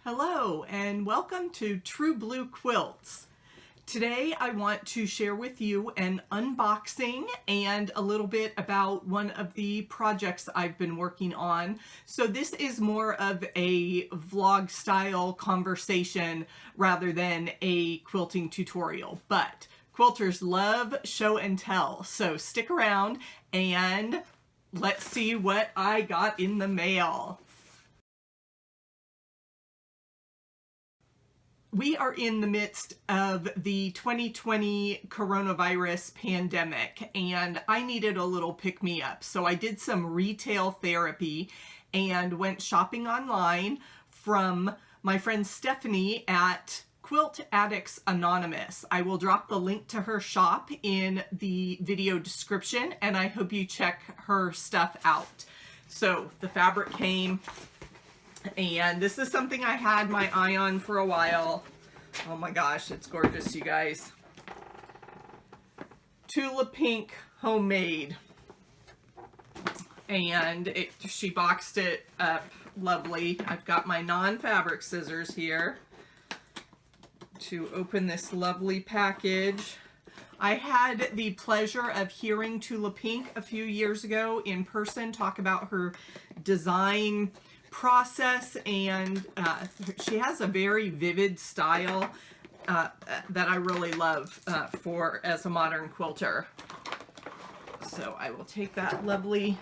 Hello and welcome to True Blue Quilts. Today I want to share with you an unboxing and a little bit about one of the projects I've been working on. So this is more of a vlog style conversation rather than a quilting tutorial, but quilters love show and tell. So stick around and let's see what I got in the mail. We are in the midst of the 2020 coronavirus pandemic, and I needed a little pick-me-up. So I did some retail therapy and went shopping online from my friend Stephanie at Quilt Addicts Anonymous. I will drop the link to her shop in the video description, and I hope you check her stuff out. So the fabric came. And this is something I had my eye on for a while. Oh my gosh, it's gorgeous, you guys. Tula Pink Homemade. And she boxed it up lovely. I've got my non-fabric scissors here to open this lovely package. I had the pleasure of hearing Tula Pink a few years ago in person talk about her design process, and she has a very vivid style that I really love as a modern quilter. So I will take that lovely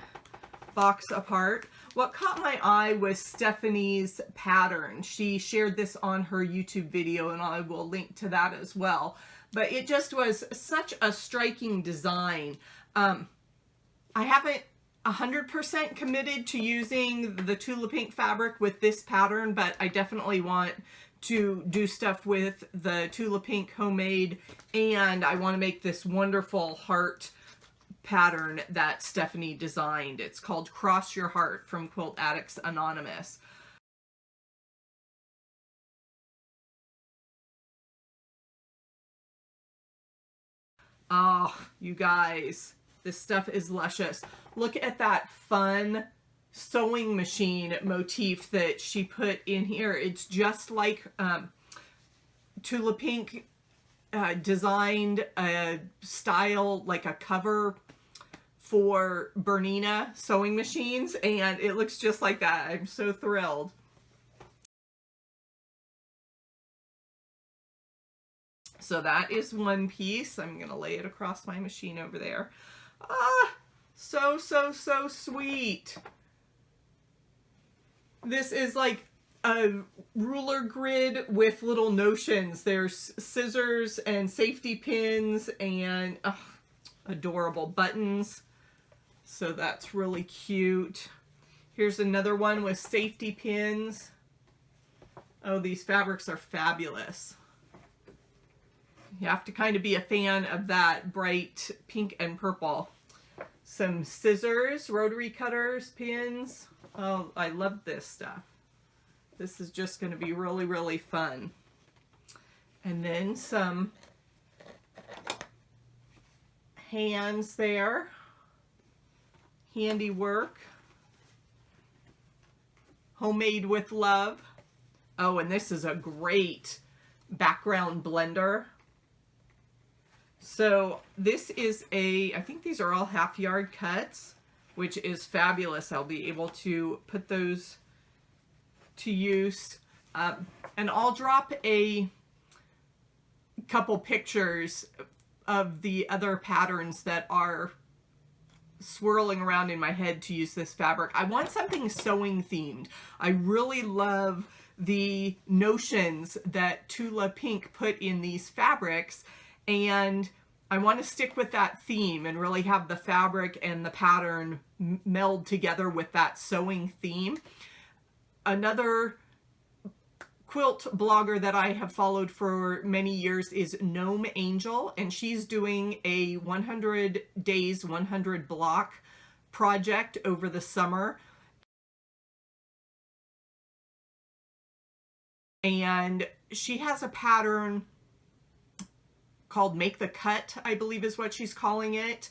box apart. What caught my eye was Stephanie's pattern. She shared this on her YouTube video, and I will link to that as well. But it just was such a striking design. I haven't 100% committed to using the Tula Pink fabric with this pattern, but I definitely want to do stuff with the Tula Pink Homemade, and I want to make this wonderful heart pattern that Stephanie designed. It's called Cross Your Heart from Quilt Addicts Anonymous. Oh, you guys, this stuff is luscious. Look at that fun sewing machine motif that she put in here. It's just like Tula Pink designed a style, like a cover for Bernina sewing machines, and it looks just like that. I'm so thrilled. So that is one piece. I'm going to lay it across my machine over there. Ah, so sweet. This is like a ruler grid with little notions. There's scissors and safety pins and adorable buttons. So that's really cute. Here's another one with safety pins. Oh, these fabrics are fabulous. You have to kind of be a fan of that bright pink and purple. Some scissors, rotary cutters, pins. Oh, I love this stuff. This is just going to be really, really fun. And then some hands there. Handiwork. Homemade with love. Oh, and this is a great background blender. So this is I think these are all half-yard cuts, which is fabulous. I'll be able to put those to use. And I'll drop a couple pictures of the other patterns that are swirling around in my head to use this fabric. I want something sewing themed. I really love the notions that Tula Pink put in these fabrics, and I want to stick with that theme and really have the fabric and the pattern meld together with that sewing theme. Another quilt blogger that I have followed for many years is Gnome Angel, and she's doing a 100 days, 100 block project over the summer. And she has a pattern called Make the Cut, I believe is what she's calling it,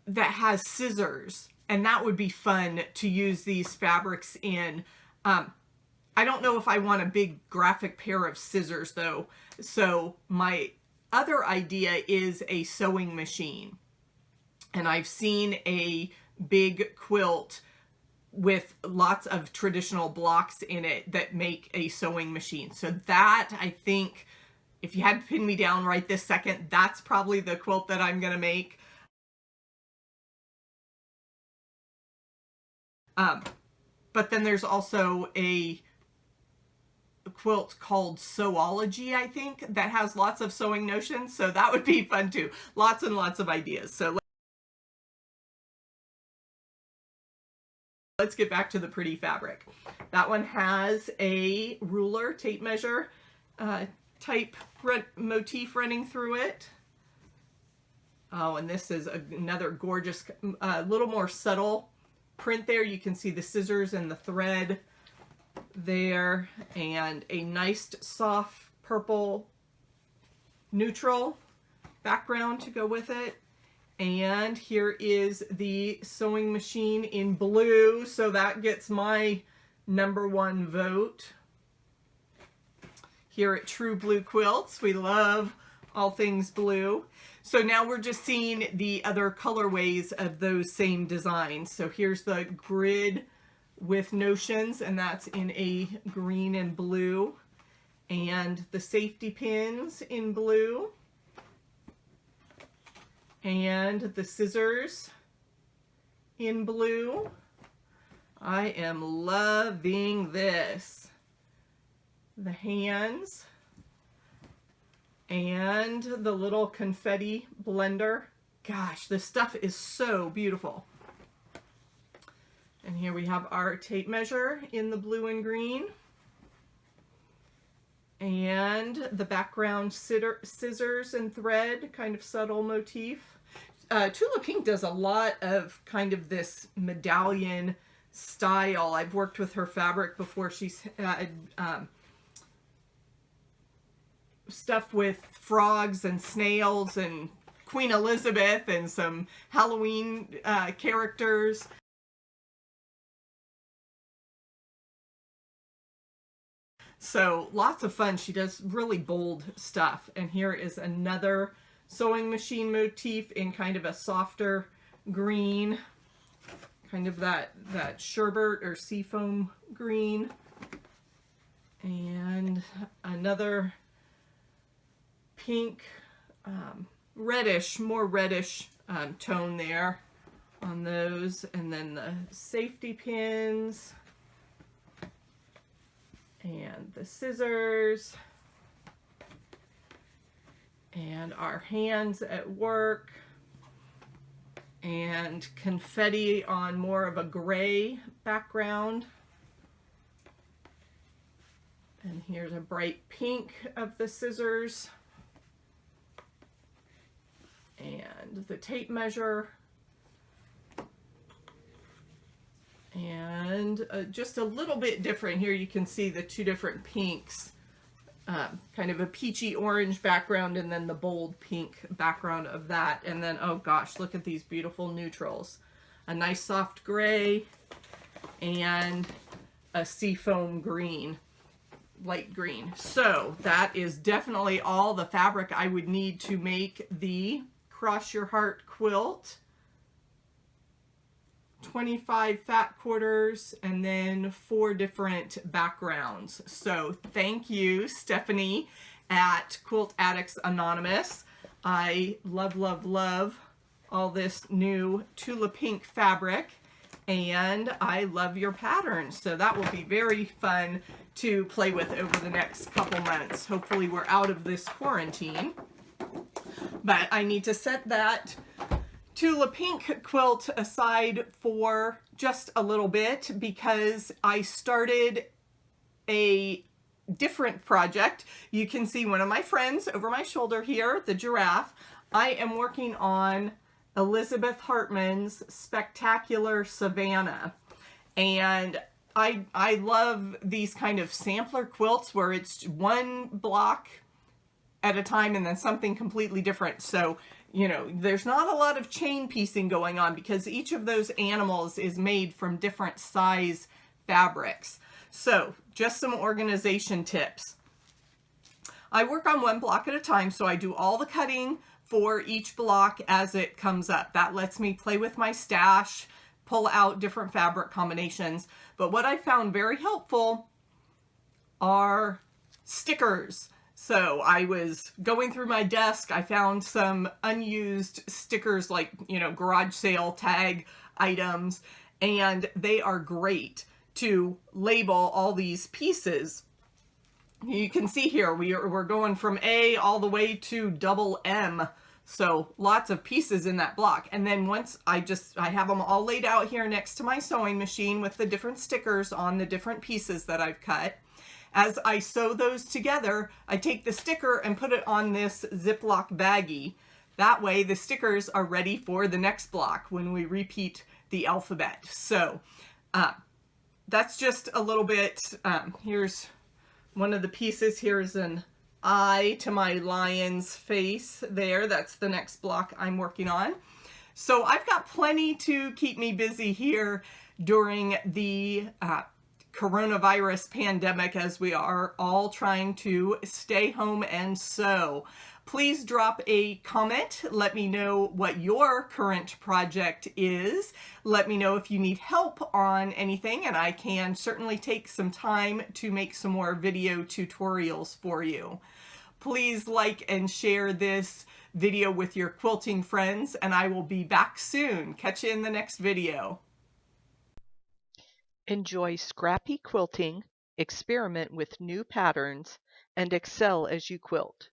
that has scissors, and that would be fun to use these fabrics in. I don't know if I want a big graphic pair of scissors though. So my other idea is a sewing machine. And I've seen a big quilt with lots of traditional blocks in it that make a sewing machine. So that, I think, if you had to pin me down right this second, that's probably the quilt that I'm gonna make. But then there's also a quilt called Sewology, I think, that has lots of sewing notions. So that would be fun too. Lots and lots of ideas. So let's get back to the pretty fabric. That one has a ruler, tape measure type motif running through it. Oh, and this is another gorgeous, little more subtle print there. You can see the scissors and the thread there, and a nice soft purple neutral background to go with it. And here is the sewing machine in blue, so that gets my #1 vote. Here at True Blue Quilts, we love all things blue. So now we're just seeing the other colorways of those same designs. So here's the grid with notions, and that's in a green and blue, and the safety pins in blue, and the scissors in blue. I am loving this. The hands and the little confetti blender. Gosh, this stuff is so beautiful. And here we have our tape measure in the blue and green, and the background scissors and thread, kind of subtle motif. Tula Pink does a lot of kind of this medallion style. I've worked with her fabric before. She's had stuff with frogs and snails and Queen Elizabeth and some Halloween characters. So lots of fun. She does really bold stuff. And here is another sewing machine motif in kind of a softer green, kind of that sherbet or seafoam green. And another pink, reddish, more reddish tone there on those. And then the safety pins and the scissors and our hands at work, and confetti on more of a gray background. And here's a bright pink of the scissors and the tape measure, and just a little bit different here. You can see the two different pinks, kind of a peachy orange background and then the bold pink background of that. And then, oh gosh, look at these beautiful neutrals. A nice soft gray and a seafoam green, light green. So that is definitely all the fabric I would need to make the Cross Your Heart quilt. 25 fat quarters and then 4 different backgrounds. So thank you, Stephanie at Quilt Addicts Anonymous. I love, love, love all this new Tula Pink fabric, and I love your patterns. So that will be very fun to play with over the next couple months. Hopefully we're out of this quarantine. But I need to set that Tula Pink quilt aside for just a little bit because I started a different project. You can see one of my friends over my shoulder here, the giraffe. I am working on Elizabeth Hartman's Spectacular Savannah, and I love these kind of sampler quilts where it's one block at a time and then something completely different. So you know, there's not a lot of chain piecing going on because each of those animals is made from different size fabrics. So just some organization tips. I work on one block at a time, so I do all the cutting for each block as it comes up. That lets me play with my stash, pull out different fabric combinations. But what I found very helpful are stickers. So I was going through my desk, I found some unused stickers, like, you know, garage sale tag items, and they are great to label all these pieces. You can see here we're going from A all the way to double M. So lots of pieces in that block. And then once I have them all laid out here next to my sewing machine with the different stickers on the different pieces that I've cut. As I sew those together, I take the sticker and put it on this Ziploc baggie. That way the stickers are ready for the next block when we repeat the alphabet. So that's just a little bit, here's one of the pieces. Here's an eye to my lion's face there. That's the next block I'm working on. So I've got plenty to keep me busy here during the coronavirus pandemic, as we are all trying to stay home and sew. Please drop a comment. Let me know what your current project is. Let me know if you need help on anything, and I can certainly take some time to make some more video tutorials for you. Please like and share this video with your quilting friends, and I will be back soon. Catch you in the next video. Enjoy scrappy quilting, experiment with new patterns, and excel as you quilt.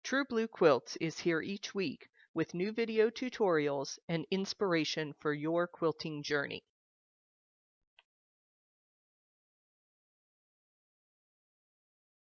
True Blue Quilts is here each week with new video tutorials and inspiration for your quilting journey.